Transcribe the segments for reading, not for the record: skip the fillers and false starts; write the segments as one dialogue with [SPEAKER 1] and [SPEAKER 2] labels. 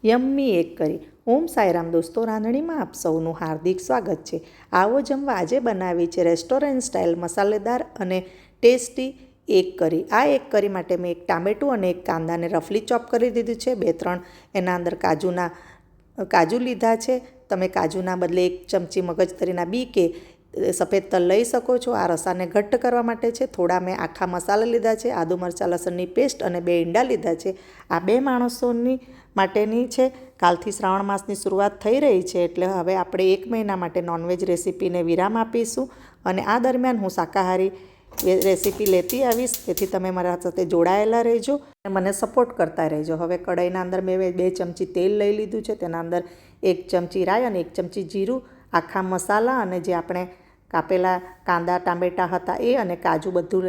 [SPEAKER 1] Yummy એક કરી. ઓમ સાંઈરામ દોસ્તો, રાંધણીમાં આપ સૌનું હાર્દિક સ્વાગત છે. આવો જમવા. આજે બનાવી છે રેસ્ટોરન્ટ સ્ટાઇલ મસાલેદાર અને ટેસ્ટી એક કરી. આ એક કરી માટે મેં એક ટામેટું અને એક કાંદાને રફલી ચોપ કરી દીધું છે. 2-3 એના અંદર કાજુ લીધા છે. તમે કાજુના બદલે 1 ચમચી મગજતરીના બી કે સફેદ તલ લઈ શકો છો. આ રસાને ઘટ્ટ કરવા માટે છે. થોડા મેં આખા મસાલા લીધા છે, આદુ મરચાં લસણની પેસ્ટ અને 2 ઈંડા લીધા છે. આ 2 માણસોની માટેની છે. કાલથી શ્રાવણ માસની શરૂઆત થઈ રહી છે, એટલે હવે આપણે 1 મહિના માટે નોનવેજ રેસીપીને વિરામ આપીશું. અને આ દરમિયાન હું શાકાહારી રેસીપી લેતી આવીશ, તેથી તમે મારા સાથે જોડાયેલા રહેજો અને મને સપોર્ટ કરતા રહેજો. હવે કઢાઈના અંદર મેં 2 ચમચી તેલ લઈ લીધું છે. તેના અંદર 1 ચમચી રાઈ અને 1 ચમચી જીરું, આખા મસાલા અને જે આપણે કાપેલા કાંદા ટામેટાં હતા એ અને કાજુ બધું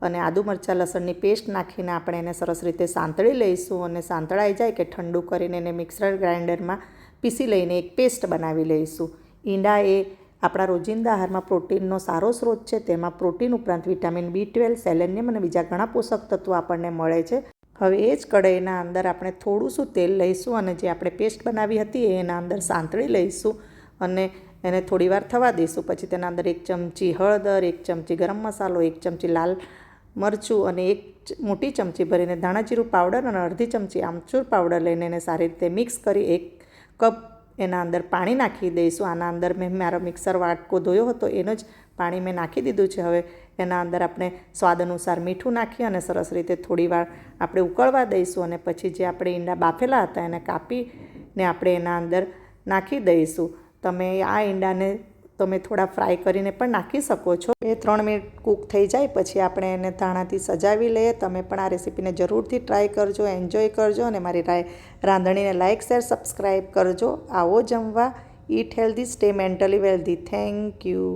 [SPEAKER 1] અને આદુ મરચાં લસણની પેસ્ટ નાખીને આપણે એને સરસ રીતે સાંતળી લઈશું. અને સાંતળાઈ જાય કે ઠંડુ કરીને એને મિક્સર ગ્રાઇન્ડરમાં પીસી લઈને એક પેસ્ટ બનાવી લઈશું. ઈંડા એ આપણા રોજિંદા આહારમાં પ્રોટીનનો સારો સ્ત્રોત છે. તેમાં પ્રોટીન ઉપરાંત વિટામિન B12, સેલેનિયમ અને બીજા ઘણા પોષક તત્વો આપણને મળે છે. હવે એ જ કઢાઈના અંદર આપણે થોડું શું તેલ લઈશું અને જે આપણે પેસ્ટ બનાવી હતી એના અંદર સાંતળી લઈશું અને એને થોડીવાર થવા દઈશું. પછી તેના અંદર 1 ચમચી હળદર, 1 ચમચી ગરમ મસાલો, 1 ચમચી લાલ મરચું અને 1 મોટી ચમચી ભરીને ધાણા જીરું પાવડર અને અડધી ચમચી આમચૂર પાવડર લઈને એને સારી રીતે મિક્સ કરી 1 કપ એના અંદર પાણી નાખી દઈશું. આના અંદર મેં મારો મિક્સર વાટકો ધોયો હતો એનો જ પાણી મેં નાખી દીધું છે. હવે એના અંદર આપણે સ્વાદ અનુસાર મીઠું નાખી અને સરસ રીતે થોડીવાર આપણે ઉકળવા દઈશું. અને પછી જે આપણે ઈંડા બાફેલા હતા એને કાપીને આપણે એના અંદર નાખી દઈશું. તમે આ ઈંડાને થોડા ફ્રાય કરીને પણ નાખી શકો છો. 2-3 મિનિટ કૂક થઈ જાય પછી આપણે એને ધાણાથી સજાવી લઈએ. તમે પણ આ રેસીપીને જરૂરથી ટ્રાય કરજો, એન્જોય કરજો અને મારી રાંધણીને લાઇક, શેર, સબસ્ક્રાઈબ કરજો. આવો જમવા. ઈટ healthy, stay mentally wealthy. Thank you.